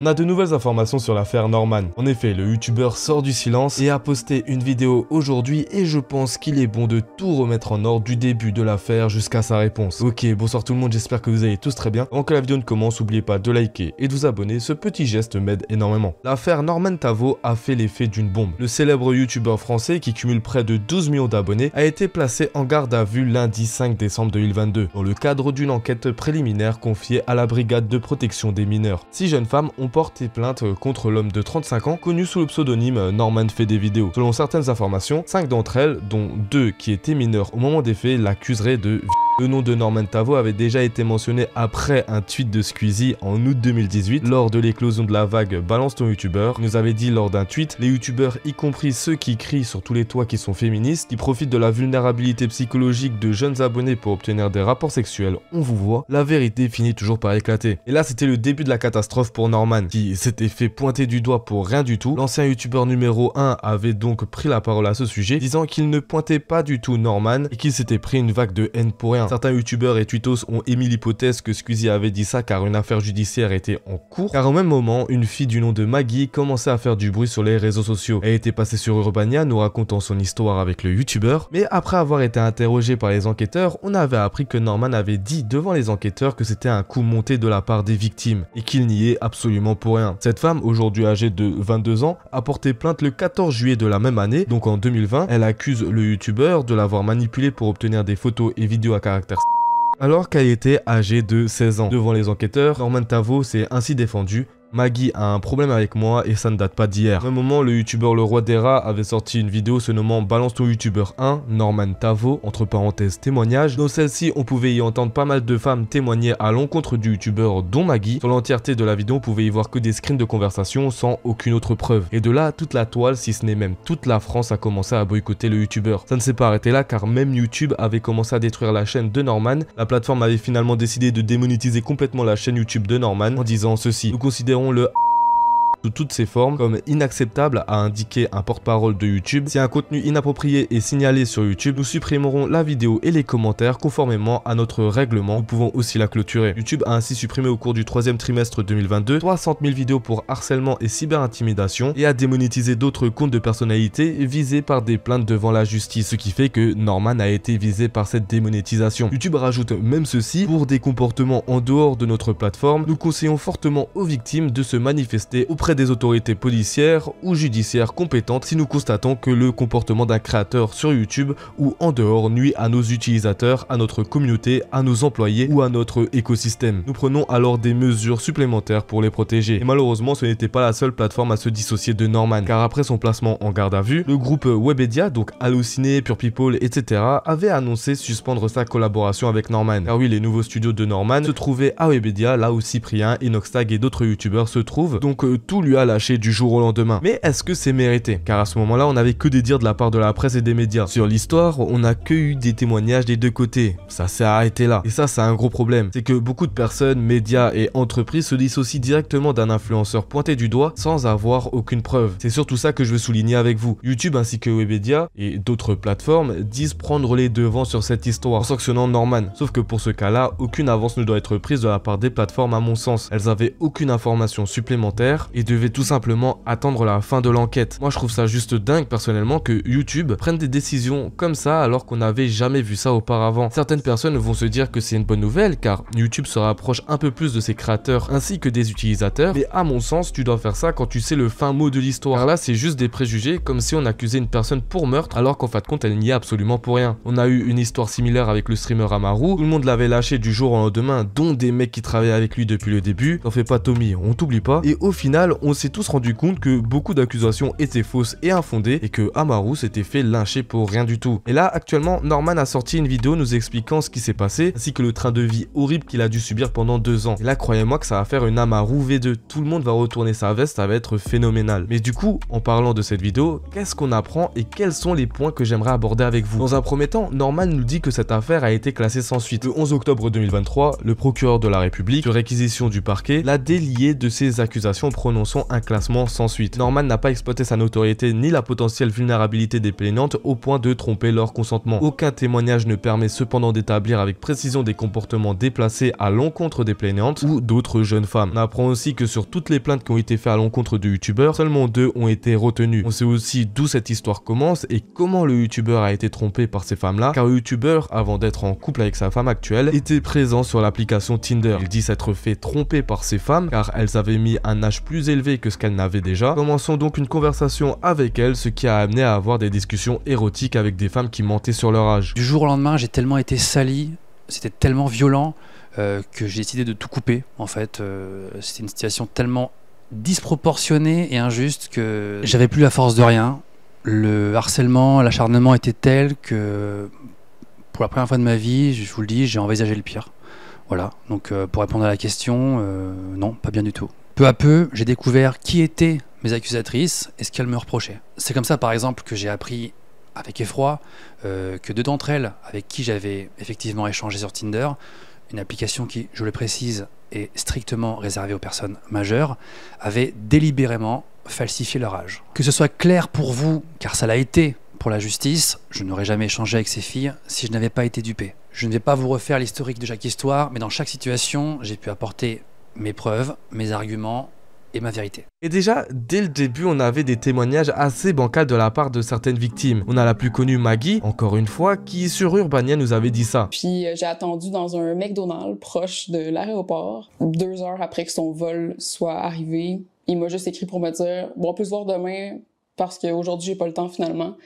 On a de nouvelles informations sur l'affaire Norman. En effet, le youtubeur sort du silence et a posté une vidéo aujourd'hui et je pense qu'il est bon de tout remettre en ordre du début de l'affaire jusqu'à sa réponse. Ok, bonsoir tout le monde, j'espère que vous allez tous très bien. Avant que la vidéo ne commence, n'oubliez pas de liker et de vous abonner, ce petit geste m'aide énormément. L'affaire Norman Tavo a fait l'effet d'une bombe. Le célèbre youtubeur français qui cumule près de 12 millions d'abonnés a été placé en garde à vue lundi 5 décembre 2022 dans le cadre d'une enquête préliminaire confiée à la brigade de protection des mineurs. 6 jeunes femmes ont porté plainte contre l'homme de 35 ans connu sous le pseudonyme Norman fait des vidéos. Selon certaines informations, 5 d'entre elles, dont 2 qui étaient mineurs au moment des faits, l'accuseraient de Le nom de Norman Tavo avait déjà été mentionné après un tweet de Squeezie en août 2018 lors de l'éclosion de la vague Balance ton youtubeur. Il nous avait dit lors d'un tweet, les youtubeurs, y compris ceux qui crient sur tous les toits qui sont féministes, qui profitent de la vulnérabilité psychologique de jeunes abonnés pour obtenir des rapports sexuels, on vous voit, la vérité finit toujours par éclater. Et là c'était le début de la catastrophe pour Norman, qui s'était fait pointer du doigt pour rien du tout. L'ancien youtubeur numéro 1 avait donc pris la parole à ce sujet, disant qu'il ne pointait pas du tout Norman et qu'il s'était pris une vague de haine pour rien. Certains youtubeurs et tweetos ont émis l'hypothèse que Squeezie avait dit ça car une affaire judiciaire était en cours, car au même moment, une fille du nom de Maggie commençait à faire du bruit sur les réseaux sociaux. Elle était passée sur Urbania nous racontant son histoire avec le youtubeur, mais après avoir été interrogée par les enquêteurs, on avait appris que Norman avait dit devant les enquêteurs que c'était un coup monté de la part des victimes et qu'il n'y est absolument pour rien. Cette femme, aujourd'hui âgée de 22 ans, a porté plainte le 14 juillet de la même année, donc en 2020. Elle accuse le youtubeur de l'avoir manipulé pour obtenir des photos et vidéos à caractère alors qu'elle était âgée de 16 ans. Devant les enquêteurs, Norman Tavo s'est ainsi défendu. Maggie a un problème avec moi et ça ne date pas d'hier. À un moment, le youtubeur Le Roi des Rats avait sorti une vidéo se nommant Balance ton youtubeur 1, Norman Tavo, entre parenthèses témoignage. Dans celle-ci, on pouvait y entendre pas mal de femmes témoigner à l'encontre du youtubeur dont Maggie. Sur l'entièreté de la vidéo, on pouvait y voir que des screens de conversation sans aucune autre preuve. Et de là, toute la toile, si ce n'est même toute la France, a commencé à boycotter le youtubeur. Ça ne s'est pas arrêté là car même YouTube avait commencé à détruire la chaîne de Norman. La plateforme avait finalement décidé de démonétiser complètement la chaîne YouTube de Norman en disant ceci: nous considérons le sous toutes ses formes comme inacceptable, a indiqué un porte-parole de YouTube. Si un contenu inapproprié est signalé sur YouTube, nous supprimerons la vidéo et les commentaires conformément à notre règlement. Nous pouvons aussi la clôturer. YouTube a ainsi supprimé au cours du 3e trimestre 2022 60 000 vidéos pour harcèlement et cyberintimidation et a démonétisé d'autres comptes de personnalités visés par des plaintes devant la justice, ce qui fait que Norman a été visé par cette démonétisation. YouTube rajoute même ceci: pour des comportements en dehors de notre plateforme, nous conseillons fortement aux victimes de se manifester auprès des autorités policières ou judiciaires compétentes si nous constatons que le comportement d'un créateur sur YouTube ou en dehors nuit à nos utilisateurs, à notre communauté, à nos employés ou à notre écosystème. Nous prenons alors des mesures supplémentaires pour les protéger. Et malheureusement, ce n'était pas la seule plateforme à se dissocier de Norman, car après son placement en garde à vue, le groupe Webedia, donc Allociné, Pure People, etc., avait annoncé suspendre sa collaboration avec Norman. Car oui, les nouveaux studios de Norman se trouvaient à Webedia, là où Cyprien, Inoxtag et d'autres youtubeurs se trouvent, donc tout lui a lâché du jour au lendemain. Mais est-ce que c'est mérité? Car à ce moment-là, on n'avait que des dires de la part de la presse et des médias. Sur l'histoire, on n'a que eu des témoignages des deux côtés. Ça s'est arrêté là. Et ça, c'est un gros problème. C'est que beaucoup de personnes, médias et entreprises se dissocient directement d'un influenceur pointé du doigt sans avoir aucune preuve. C'est surtout ça que je veux souligner avec vous. YouTube ainsi que Webedia et d'autres plateformes disent prendre les devants sur cette histoire en sanctionnant Norman. Sauf que pour ce cas-là, aucune avance ne doit être prise de la part des plateformes à mon sens. Elles avaient aucune information supplémentaire et devaient tout simplement attendre la fin de l'enquête. Moi je trouve ça juste dingue personnellement que YouTube prenne des décisions comme ça alors qu'on n'avait jamais vu ça auparavant. Certaines personnes vont se dire que c'est une bonne nouvelle car YouTube se rapproche un peu plus de ses créateurs ainsi que des utilisateurs, mais à mon sens tu dois faire ça quand tu sais le fin mot de l'histoire. Car là c'est juste des préjugés, comme si on accusait une personne pour meurtre alors qu'en fin de compte elle n'y est absolument pour rien. On a eu une histoire similaire avec le streamer Amaru, tout le monde l'avait lâché du jour au lendemain, dont des mecs qui travaillaient avec lui depuis le début. T'en fais pas Tommy, on t'oublie pas. Et au final on s'est tous rendu compte que beaucoup d'accusations étaient fausses et infondées et que Amaru s'était fait lyncher pour rien du tout. Et là actuellement Norman a sorti une vidéo nous expliquant ce qui s'est passé ainsi que le train de vie horrible qu'il a dû subir pendant 2 ans. Et là croyez-moi que ça va faire une Amaru V2, tout le monde va retourner sa veste, ça va être phénoménal. Mais du coup en parlant de cette vidéo, qu'est-ce qu'on apprend et quels sont les points que j'aimerais aborder avec vous? Dans un premier temps, Norman nous dit que cette affaire a été classée sans suite. Le 11 octobre 2023, le procureur de la République, sur réquisition du parquet, l'a délié de ses accusations prononcées annonçant un classement sans suite. Norman n'a pas exploité sa notoriété ni la potentielle vulnérabilité des plaignantes au point de tromper leur consentement. Aucun témoignage ne permet cependant d'établir avec précision des comportements déplacés à l'encontre des plaignantes ou d'autres jeunes femmes. On apprend aussi que sur toutes les plaintes qui ont été faites à l'encontre du youtubeur, seulement 2 ont été retenues. On sait aussi d'où cette histoire commence et comment le youtubeur a été trompé par ces femmes-là, car le youtubeur, avant d'être en couple avec sa femme actuelle, était présent sur l'application Tinder. Il dit s'être fait tromper par ces femmes car elles avaient mis un âge plus élevé que ce qu'elles n'avaient déjà. Commençons donc une conversation avec elles, ce qui a amené à avoir des discussions érotiques avec des femmes qui mentaient sur leur âge. Du jour au lendemain, j'ai tellement été sali, c'était tellement violent que j'ai décidé de tout couper. En fait, c'était une situation tellement disproportionnée et injuste que j'avais plus la force de rien. Le harcèlement, l'acharnement était tel que pour la première fois de ma vie, je vous le dis, j'ai envisagé le pire. Voilà, donc pour répondre à la question, non, pas bien du tout. Peu à peu, j'ai découvert qui étaient mes accusatrices et ce qu'elles me reprochaient. C'est comme ça, par exemple, que j'ai appris avec effroi que 2 d'entre elles, avec qui j'avais effectivement échangé sur Tinder, une application qui, je le précise, est strictement réservée aux personnes majeures, avaient délibérément falsifié leur âge. Que ce soit clair pour vous, car ça l'a été pour la justice, je n'aurais jamais échangé avec ces filles si je n'avais pas été dupé. Je ne vais pas vous refaire l'historique de chaque histoire, mais dans chaque situation, j'ai pu apporter mes preuves, mes arguments et ma vérité. Et déjà, dès le début, on avait des témoignages assez bancals de la part de certaines victimes. On a la plus connue, Maggie, encore une fois, qui sur Urbania nous avait dit ça. Puis j'ai attendu dans un McDonald's proche de l'aéroport. 2 heures après que son vol soit arrivé, il m'a juste écrit pour me dire « Bon, on peut se voir demain parce qu'aujourd'hui, j'ai pas le temps finalement. »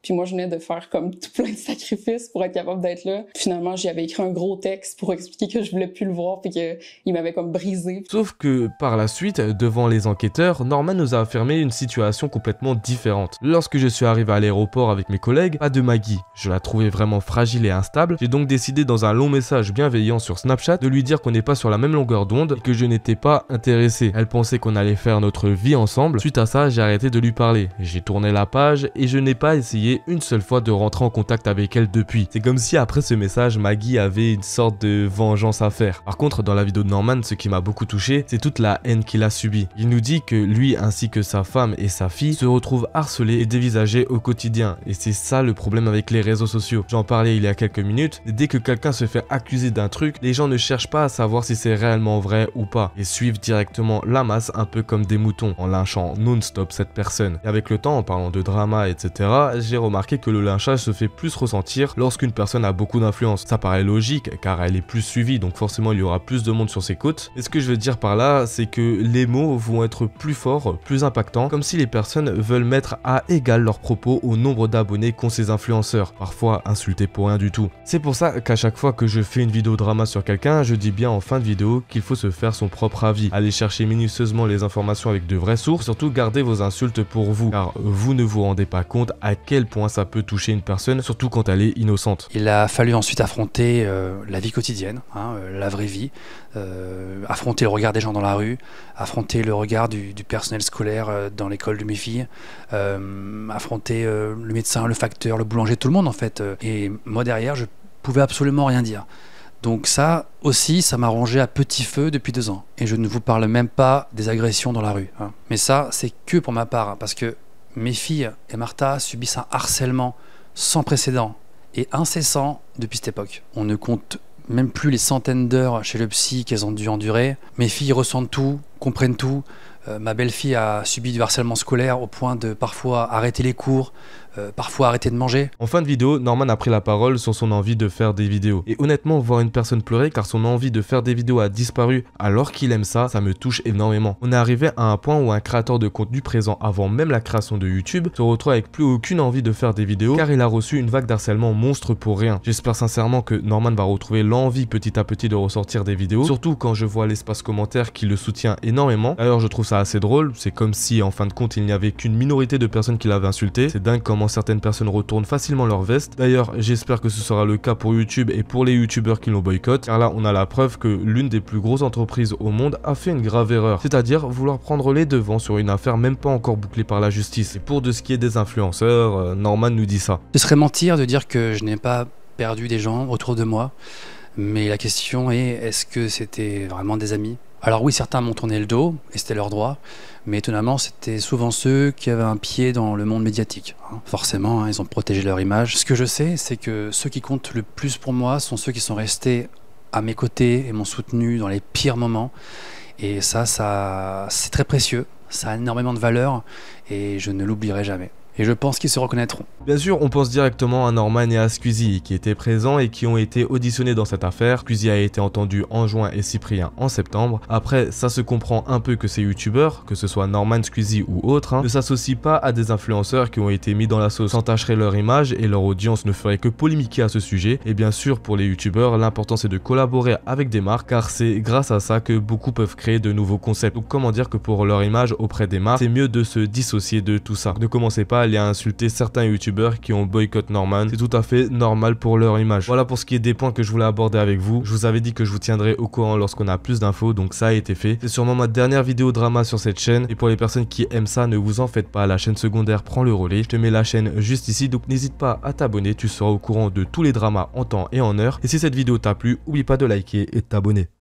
Puis moi, je venais de faire comme tout plein de sacrifices pour être capable d'être là. Finalement, j'y avais écrit un gros texte pour expliquer que je voulais plus le voir puis qu'il m'avait comme brisé. Sauf que, par la suite, devant les enquêteurs, Norman nous a affirmé une situation complètement différente. Lorsque je suis arrivé à l'aéroport avec mes collègues, pas de Maggie. Je la trouvais vraiment fragile et instable. J'ai donc décidé dans un long message bienveillant sur Snapchat de lui dire qu'on n'est pas sur la même longueur d'onde et que je n'étais pas intéressé. Elle pensait qu'on allait faire notre vie ensemble. Suite à ça, j'ai arrêté de lui parler. J'ai tourné la page et je n'ai pas essayé une seule fois de rentrer en contact avec elle depuis. C'est comme si après ce message, Maggie avait une sorte de vengeance à faire. Par contre, dans la vidéo de Norman, ce qui m'a beaucoup touché, c'est toute la haine qu'il a subie. Il nous dit que lui ainsi que sa femme et sa fille se retrouvent harcelés et dévisagés au quotidien. Et c'est ça le problème avec les réseaux sociaux. J'en parlais il y a quelques minutes, dès que quelqu'un se fait accuser d'un truc, les gens ne cherchent pas à savoir si c'est réellement vrai ou pas et suivent directement la masse un peu comme des moutons en lynchant non-stop cette personne. Et avec le temps, en parlant de drama, etc., j'ai remarqué que le lynchage se fait plus ressentir lorsqu'une personne a beaucoup d'influence. Ça paraît logique car elle est plus suivie, donc forcément il y aura plus de monde sur ses côtes. Et ce que je veux dire par là, c'est que les mots vont être plus forts, plus impactants, comme si les personnes veulent mettre à égal leurs propos au nombre d'abonnés qu'ont ces influenceurs, parfois insultés pour rien du tout. C'est pour ça qu'à chaque fois que je fais une vidéo drama sur quelqu'un, je dis bien en fin de vidéo qu'il faut se faire son propre avis. Allez chercher minutieusement les informations avec de vraies sources, surtout gardez vos insultes pour vous, car vous ne vous rendez pas compte à quel point ça peut toucher une personne, surtout quand elle est innocente. Il a fallu ensuite affronter la vie quotidienne, la vraie vie, affronter le regard des gens dans la rue, affronter le regard du personnel scolaire dans l'école de mes filles, affronter le médecin, le facteur, le boulanger, tout le monde en fait. Et moi derrière, je pouvais absolument rien dire. Donc ça aussi, ça m'a rongé à petit feu depuis 2 ans. Et je ne vous parle même pas des agressions dans la rue. Mais ça, c'est que pour ma part, parce que mes filles et Martha subissent un harcèlement sans précédent et incessant depuis cette époque. On ne compte même plus les centaines d'heures chez le psy qu'elles ont dû endurer. Mes filles ressentent tout, comprennent tout. Ma belle-fille a subi du harcèlement scolaire au point de parfois arrêter les cours, parfois arrêter de manger. En fin de vidéo, Norman a pris la parole sur son envie de faire des vidéos. Et honnêtement, voir une personne pleurer car son envie de faire des vidéos a disparu alors qu'il aime ça, ça me touche énormément. On est arrivé à un point où un créateur de contenu présent avant même la création de YouTube se retrouve avec plus aucune envie de faire des vidéos car il a reçu une vague d'harcèlement monstre pour rien. J'espère sincèrement que Norman va retrouver l'envie petit à petit de ressortir des vidéos, surtout quand je vois l'espace commentaire qui le soutient énormément. D'ailleurs, je trouve ça assez drôle, c'est comme si en fin de compte il n'y avait qu'une minorité de personnes qui l'avaient insulté. C'est dingue comment certaines personnes retournent facilement leur veste. D'ailleurs, j'espère que ce sera le cas pour YouTube et pour les youtubeurs qui l'ont boycott, car là on a la preuve que l'une des plus grosses entreprises au monde a fait une grave erreur, c'est-à-dire vouloir prendre les devants sur une affaire même pas encore bouclée par la justice. Et pour de ce qui est des influenceurs, Norman nous dit ça. Ce serait mentir de dire que je n'ai pas perdu des gens autour de moi, mais la question est, est-ce que c'était vraiment des amis ? Alors oui, certains m'ont tourné le dos, et c'était leur droit, mais étonnamment, c'était souvent ceux qui avaient un pied dans le monde médiatique. Forcément, ils ont protégé leur image. Ce que je sais, c'est que ceux qui comptent le plus pour moi sont ceux qui sont restés à mes côtés et m'ont soutenu dans les pires moments. Et ça c'est très précieux, ça a énormément de valeur, et je ne l'oublierai jamais. Et je pense qu'ils se reconnaîtront. Bien sûr, on pense directement à Norman et à Squeezie qui étaient présents et qui ont été auditionnés dans cette affaire. Squeezie a été entendu en juin et Cyprien en septembre. Après, ça se comprend un peu que ces youtubeurs, que ce soit Norman, Squeezie ou autres, ne s'associent pas à des influenceurs qui ont été mis dans la sauce, s'entacheraient leur image et leur audience ne ferait que polémiquer à ce sujet. Et bien sûr, pour les youtubeurs, l'important c'est de collaborer avec des marques car c'est grâce à ça que beaucoup peuvent créer de nouveaux concepts. Donc comment dire que pour leur image auprès des marques, c'est mieux de se dissocier de tout ça. Ne commencez pas à aller insulter certains youtubeurs qui ont boycott Norman, c'est tout à fait normal pour leur image. Voilà pour ce qui est des points que je voulais aborder avec vous. Je vous avais dit que je vous tiendrai au courant lorsqu'on a plus d'infos, donc ça a été fait. C'est sûrement ma dernière vidéo drama sur cette chaîne et pour les personnes qui aiment ça, ne vous en faites pas, la chaîne secondaire prend le relais. Je te mets la chaîne juste ici, donc n'hésite pas à t'abonner, tu seras au courant de tous les dramas en temps et en heure. Et si cette vidéo t'a plu, oublie pas de liker et de t'abonner.